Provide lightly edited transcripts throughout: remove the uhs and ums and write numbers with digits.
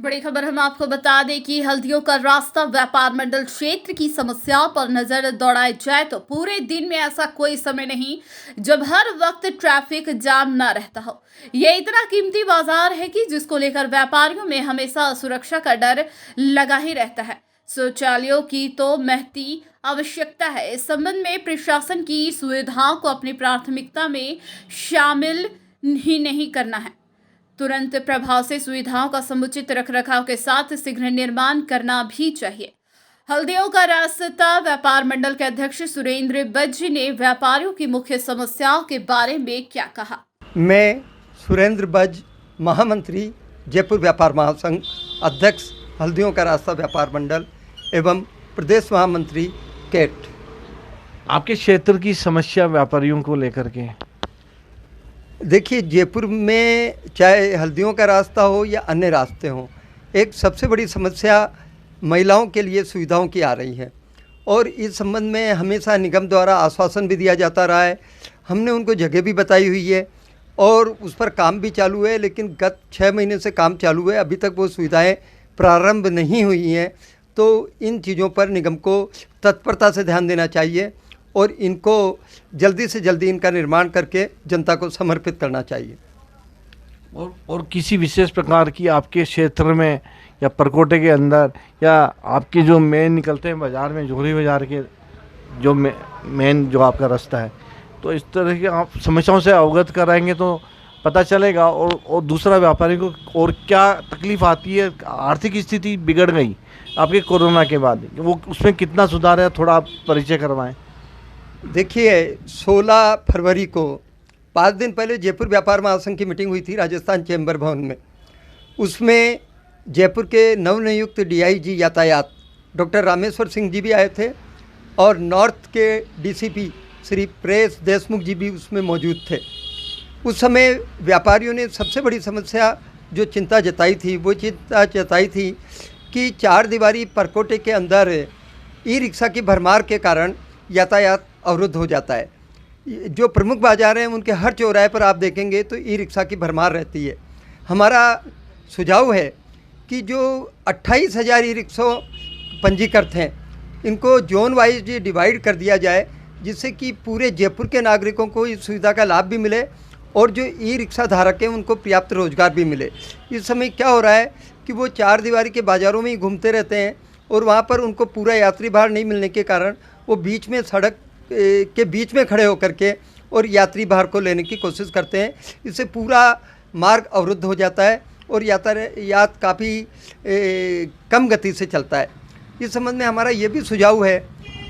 बड़ी खबर हम आपको बता दें कि हल्दियों का रास्ता व्यापार मंडल क्षेत्र की समस्याओं पर नजर दौड़ाई जाए तो पूरे दिन में ऐसा कोई समय नहीं जब हर वक्त ट्रैफिक जाम ना रहता हो। ये इतना कीमती बाजार है कि जिसको लेकर व्यापारियों में हमेशा सुरक्षा का डर लगा ही रहता है। शौचालयों की तो महती आवश्यकता है। इस संबंध में प्रशासन की सुविधाओं को अपनी प्राथमिकता में शामिल ही नहीं करना है। तुरंत प्रभाव से सुविधाओं का समुचित रखरखाव के साथ शीघ्र निर्माण करना भी चाहिए। हल्दियों का रास्ता व्यापार मंडल के अध्यक्ष सुरेंद्र बज्जी ने व्यापारियों की मुख्य समस्याओं के बारे में क्या कहा। मैं सुरेंद्र बज, महामंत्री जयपुर व्यापार महासंघ, अध्यक्ष हल्दियों का रास्ता व्यापार मंडल एवं प्रदेश महामंत्री कैट। आपके क्षेत्र की समस्या व्यापारियों को लेकर के? देखिए, जयपुर में चाहे हल्दियों का रास्ता हो या अन्य रास्ते हों, एक सबसे बड़ी समस्या महिलाओं के लिए सुविधाओं की आ रही है और इस संबंध में हमेशा निगम द्वारा आश्वासन भी दिया जाता रहा है। हमने उनको जगह भी बताई हुई है और उस पर काम भी चालू है, लेकिन गत 6 महीने से काम चालू है, अभी तक वो सुविधाएं प्रारंभ नहीं हुई हैं। तो इन चीज़ों पर निगम को तत्परता से ध्यान देना चाहिए और इनको जल्दी से जल्दी इनका निर्माण करके जनता को समर्पित करना चाहिए। और किसी विशेष प्रकार की आपके क्षेत्र में या परकोटे के अंदर या आपके जो मेन निकलते हैं बाज़ार में, जोहरी बाज़ार के जो मेन जो आपका रास्ता है, तो इस तरह की आप समस्याओं से अवगत कराएंगे तो पता चलेगा। और दूसरा व्यापारी को और क्या तकलीफ़ आती है। आर्थिक स्थिति बिगड़ गई आपके कोरोना के बाद, वो उसमें कितना सुधार है, थोड़ा आप परिचय करवाएं। देखिए, 16 फरवरी को 5 दिन पहले जयपुर व्यापार महासंघ की मीटिंग हुई थी राजस्थान चैम्बर भवन में। उसमें जयपुर के नवनियुक्त डीआईजी यातायात डॉक्टर रामेश्वर सिंह जी भी आए थे और नॉर्थ के डीसीपी श्री प्रेस देशमुख जी भी उसमें मौजूद थे। उस समय व्यापारियों ने सबसे बड़ी समस्या जो चिंता जताई थी, वो चिंता जताई थी कि 4 दीवारी परकोटे के अंदर ई रिक्शा की भरमार के कारण यातायात अवरुद्ध हो जाता है। जो प्रमुख बाजार हैं उनके हर चौराहे पर आप देखेंगे तो ई रिक्शा की भरमार रहती है। हमारा सुझाव है कि जो 28,000 ई रिक्शा पंजीकृत हैं, इनको जोन वाइज डिवाइड कर दिया जाए, जिससे कि पूरे जयपुर के नागरिकों को इस सुविधा का लाभ भी मिले और जो ई रिक्शा धारक हैं उनको पर्याप्त रोजगार भी मिले। इस समय क्या हो रहा है कि वो 4 दीवारी के बाज़ारों में ही घूमते रहते हैं और वहाँ पर उनको पूरा यात्री भार नहीं मिलने के कारण वो बीच में सड़क के बीच में खड़े होकर के और यात्री भार को लेने की कोशिश करते हैं। इससे पूरा मार्ग अवरुद्ध हो जाता है और यातायात काफ़ी कम गति से चलता है। इस संबंध में हमारा ये भी सुझाव है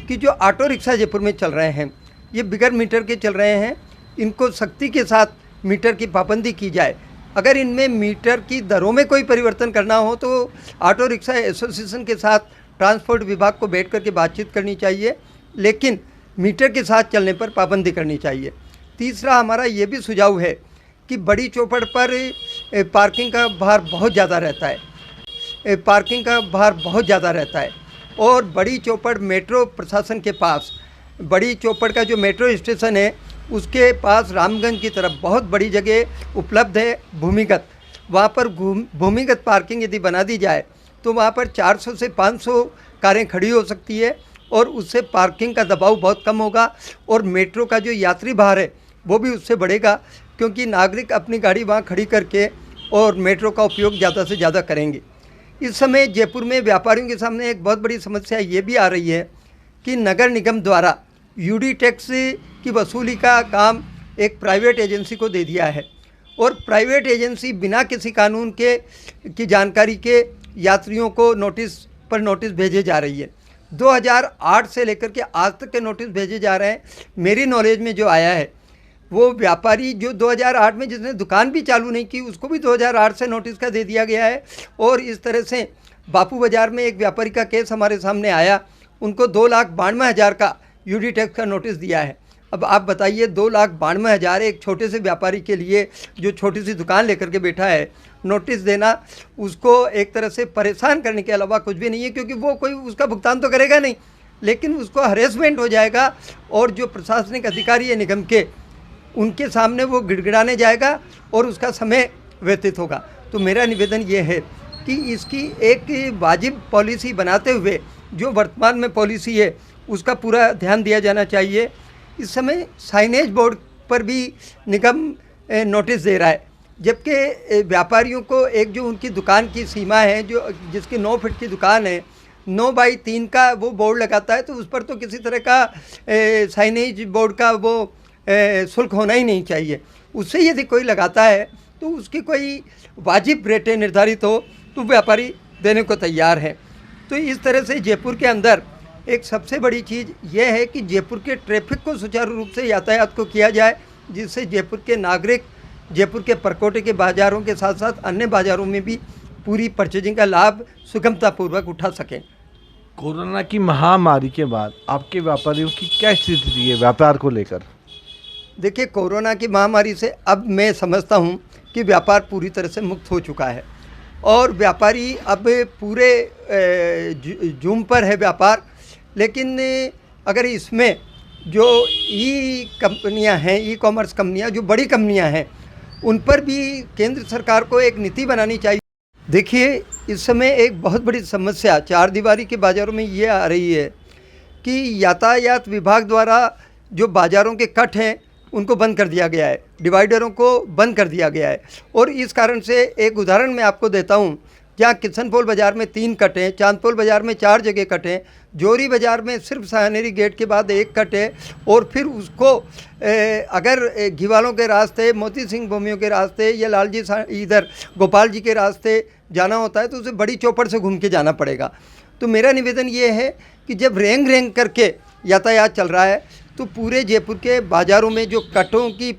कि जो ऑटो रिक्शा जयपुर में चल रहे हैं, ये बिगर मीटर के चल रहे हैं, इनको सख्ती के साथ मीटर की पाबंदी की जाए। अगर इनमें मीटर की दरों में कोई परिवर्तन करना हो तो ऑटो रिक्शा एसोसिएशन के साथ ट्रांसपोर्ट विभाग को बैठ करके बातचीत करनी चाहिए, लेकिन मीटर के साथ चलने पर पाबंदी करनी चाहिए। तीसरा हमारा ये भी सुझाव है कि बड़ी चौपड़ पर पार्किंग का भार बहुत ज़्यादा रहता है और बड़ी चौपड़ मेट्रो प्रशासन के पास, बड़ी चौपड़ का जो मेट्रो स्टेशन है उसके पास रामगंज की तरफ बहुत बड़ी जगह उपलब्ध है भूमिगत। वहाँ पर भूमिगत पार्किंग यदि बना दी जाए तो वहाँ पर 400 से 500 कारें खड़ी हो सकती है और उससे पार्किंग का दबाव बहुत कम होगा और मेट्रो का जो यात्री भार है वो भी उससे बढ़ेगा, क्योंकि नागरिक अपनी गाड़ी वहाँ खड़ी करके और मेट्रो का उपयोग ज़्यादा से ज़्यादा करेंगे। इस समय जयपुर में व्यापारियों के सामने एक बहुत बड़ी समस्या ये भी आ रही है कि नगर निगम द्वारा यूडी टैक्स की वसूली का काम एक प्राइवेट एजेंसी को दे दिया है और प्राइवेट एजेंसी बिना किसी कानून की जानकारी के यात्रियों को नोटिस भेजे जा रही है। 2008 से लेकर के आज तक के नोटिस भेजे जा रहे हैं। मेरी नॉलेज में जो आया है वो व्यापारी जो 2008 में जिसने दुकान भी चालू नहीं की उसको भी 2008 से नोटिस का दे दिया गया है। और इस तरह से बापू बाज़ार में एक व्यापारी का केस हमारे सामने आया, उनको 2,92,000 का यूडी टैक्स का नोटिस दिया है। अब आप बताइए, 2,92,000 एक छोटे से व्यापारी के लिए जो छोटी सी दुकान लेकर के बैठा है, नोटिस देना उसको एक तरह से परेशान करने के अलावा कुछ भी नहीं है, क्योंकि वो कोई उसका भुगतान तो करेगा नहीं, लेकिन उसको हरेसमेंट हो जाएगा और जो प्रशासनिक अधिकारी है निगम के, उनके सामने वो गिड़गिड़ाने जाएगा और उसका समय व्यतीत होगा। तो मेरा निवेदन ये है कि इसकी एक वाजिब पॉलिसी बनाते हुए जो वर्तमान में पॉलिसी है उसका पूरा ध्यान दिया जाना चाहिए। इस समय साइनेज बोर्ड पर भी निगम नोटिस दे रहा है, जबकि व्यापारियों को एक जो उनकी दुकान की सीमा है, जो जिसकी 9 फीट की दुकान है, 9 बाई 3 का वो बोर्ड लगाता है, तो उस पर तो किसी तरह का साइनेज बोर्ड का वो शुल्क होना ही नहीं चाहिए। उससे यदि कोई लगाता है तो उसकी कोई वाजिब रेटें निर्धारित हो तो व्यापारी देने को तैयार है। तो इस तरह से जयपुर के अंदर एक सबसे बड़ी चीज़ यह है कि जयपुर के ट्रैफिक को सुचारू रूप से यातायात को किया जाए, जिससे जयपुर के नागरिक जयपुर के परकोटे के बाज़ारों के साथ साथ अन्य बाज़ारों में भी पूरी परचेजिंग का लाभ सुगमतापूर्वक उठा सकें। कोरोना की महामारी के बाद आपके व्यापारियों की क्या स्थिति रही है व्यापार को लेकर? देखिए, कोरोना की महामारी से अब मैं समझता हूँ कि व्यापार पूरी तरह से मुक्त हो चुका है और व्यापारी अब पूरे जूम पर है व्यापार। लेकिन अगर इसमें जो ई कंपनियां हैं, ई कॉमर्स कंपनियां, जो बड़ी कंपनियां हैं, उन पर भी केंद्र सरकार को एक नीति बनानी चाहिए। देखिए, इस समय एक बहुत बड़ी समस्या चार दीवारी के बाज़ारों में ये आ रही है कि यातायात विभाग द्वारा जो बाज़ारों के कट हैं उनको बंद कर दिया गया है, डिवाइडरों को बंद कर दिया गया है। और इस कारण से एक उदाहरण मैं आपको देता हूँ, जहाँ किशनपोल बाज़ार में 3 कट हैं, चांदपोल बाज़ार में 4 जगह कट हैं, जोरी बाज़ार में सिर्फ सहानेरी गेट के बाद 1 कट है, और फिर उसको अगर घीवालों के रास्ते, मोती सिंह भूमियों के रास्ते या लालजी इधर गोपाल जी के रास्ते जाना होता है तो उसे बड़ी चौपड़ से घूम के जाना पड़ेगा। तो मेरा निवेदन ये है कि जब रेंग रेंग करके यातायात चल रहा है तो पूरे जयपुर के बाज़ारों में जो कटों की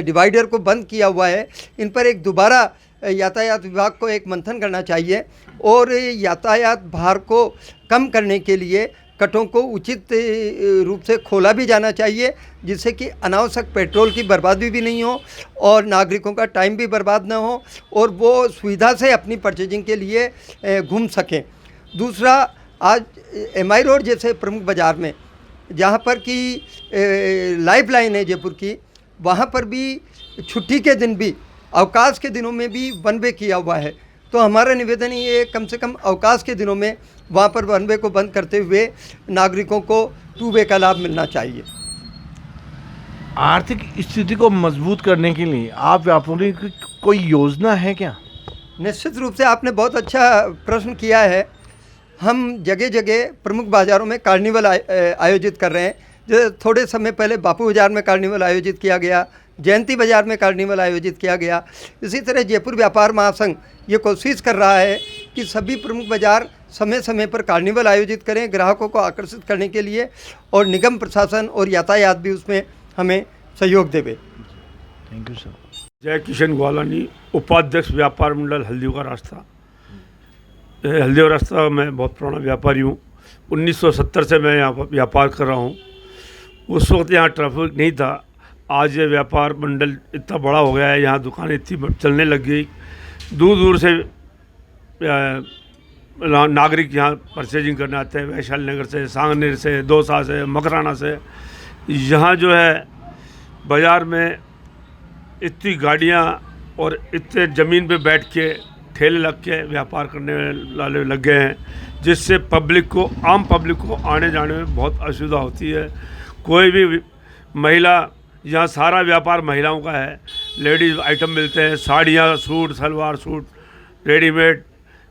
डिवाइडर को बंद किया हुआ है, इन पर एक दोबारा यातायात विभाग को एक मंथन करना चाहिए और यातायात भार को कम करने के लिए कटों को उचित रूप से खोला भी जाना चाहिए, जिससे कि अनावश्यक पेट्रोल की बर्बादी भी नहीं हो और नागरिकों का टाइम भी बर्बाद ना हो और वो सुविधा से अपनी परचेजिंग के लिए घूम सकें। दूसरा, आज MI रोड जैसे प्रमुख बाज़ार में जहाँ पर कि लाइफ लाइन है जयपुर की, वहाँ पर भी छुट्टी के दिन भी, अवकाश के दिनों में भी वन वे किया हुआ है। तो हमारा निवेदन ये है, कम से कम अवकाश के दिनों में वहाँ पर वन वे को बंद करते हुए नागरिकों को 2 वे का लाभ मिलना चाहिए। आर्थिक स्थिति को मजबूत करने के लिए आप व्यापारियों की कोई योजना है क्या? निश्चित रूप से आपने बहुत अच्छा प्रश्न किया है। हम जगह जगह प्रमुख बाज़ारों में कार्निवल आयोजित कर रहे हैं। जो थोड़े समय पहले बापू बाज़ार में कार्निवल आयोजित किया गया, जयंती बाज़ार में कार्निवल आयोजित किया गया। इसी तरह जयपुर व्यापार महासंघ ये कोशिश कर रहा है कि सभी प्रमुख बाज़ार समय समय पर कार्निवल आयोजित करें ग्राहकों को आकर्षित करने के लिए, और निगम प्रशासन और यातायात भी उसमें हमें सहयोग देवे। Thank you sir. जय किशन ग्वालानी, उपाध्यक्ष व्यापार मंडल हल्दियों का रास्ता। हल्दियों का रास्ता मैं बहुत पुराना व्यापारी हूँ। 1970 से मैं यहाँ पर व्यापार कर रहा हूँ। उस वक्त यहाँ ट्रैफिक नहीं था। आज ये व्यापार मंडल इतना बड़ा हो गया है, यहाँ दुकानें इतनी चलने लग गई। दूर दूर से नागरिक यहाँ परचेजिंग करने आते हैं, वैशाली नगर से, सांगनेर से, दौसा से, मकराना से। यहाँ जो है बाज़ार में इतनी गाड़ियाँ और इतने ज़मीन पे बैठ के ठेले लग के व्यापार करने वाले लग गए हैं, जिससे पब्लिक को, आम पब्लिक को आने जाने में बहुत असुविधा होती है। कोई भी महिला, यहाँ सारा व्यापार महिलाओं का है। लेडीज़ आइटम मिलते हैं, साड़ियाँ, सूट, सलवार सूट, रेडीमेड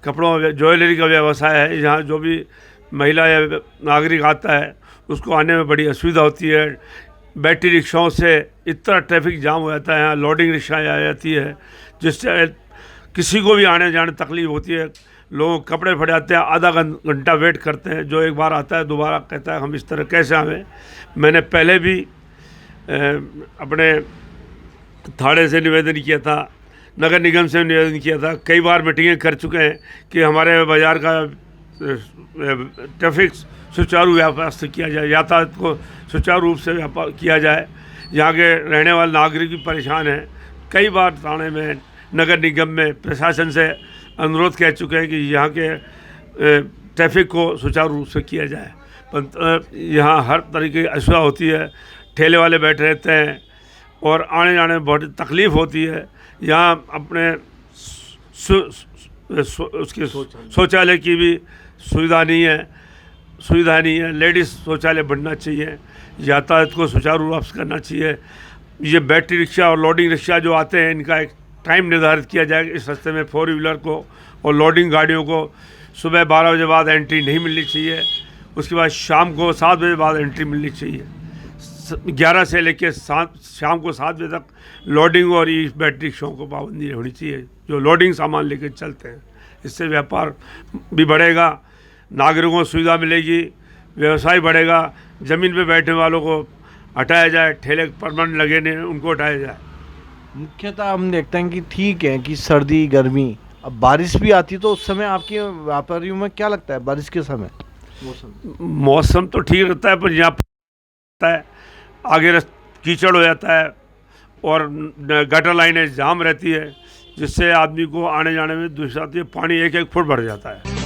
कपड़ों, ज्वेलरी का व्यवसाय है। यहाँ जो भी महिला या नागरिक आता है उसको आने में बड़ी असुविधा होती है। बैटरी रिक्शाओं से इतना ट्रैफिक जाम हो जाता है, यहाँ लोडिंग रिक्शाएँ आ जाती है, जिससे किसी को भी आने जाने तकलीफ होती है। लोग कपड़े फट जाते हैं, आधा घंटा वेट करते हैं। जो एक बार आता है दोबारा कहता है हम इस तरह कैसे आवें। मैंने पहले भी अपने थाने से निवेदन किया था, नगर निगम से निवेदन किया था, कई बार मीटिंगें कर चुके हैं कि हमारे बाज़ार का ट्रैफिक सुचारू व्यवस्था किया जाए, यातायात को सुचारू रूप से व्यापार किया जाए। यहाँ के रहने वाले नागरिक भी परेशान हैं। कई बार थाने में, नगर निगम में, प्रशासन से अनुरोध कह चुके हैं कि यहाँ के ट्रैफिक को सुचारू रूप से किया जाए। पर यहाँ हर तरीके की असुविधा होती है। ठेले वाले बैठे रहते हैं और आने जाने में बहुत तकलीफ़ होती है। यहाँ अपने उसकी शौचालय की भी सुविधा नहीं है। लेडीज़ शौचालय बनना चाहिए, यातायात को सुचारू रूप से करना चाहिए। ये बैटरी रिक्शा और लोडिंग रिक्शा जो आते हैं, इनका एक टाइम निर्धारित किया जाए। इस रास्ते में 4 व्हीलर को और लोडिंग गाड़ियों को सुबह 12 बजे बाद एंट्री नहीं मिलनी चाहिए। उसके बाद शाम को 7 बजे बाद एंट्री मिलनी चाहिए। 11 से लेकर शाम को 7 बजे तक लोडिंग और ई बैटरी रिक्शाओं को पाबंदी होनी चाहिए, जो लोडिंग सामान लेकर चलते हैं। इससे व्यापार भी बढ़ेगा, नागरिकों को सुविधा मिलेगी, व्यवसाय बढ़ेगा। ज़मीन पे बैठने वालों को हटाया जाए, ठेले परमानेंट लगे नहीं उनको हटाया जाए। मुख्यतः हम देखते हैं कि ठीक है कि सर्दी गर्मी, अब बारिश भी आती है, तो उस समय आपके व्यापारियों में क्या लगता है बारिश के समय? मौसम तो ठीक रहता है, पर यहाँ पर है आगे कीचड़ हो जाता है और गटर लाइनें जाम रहती है, जिससे आदमी को आने जाने में दिक्कत आती है। पानी 1-1 फुट बढ़ जाता है।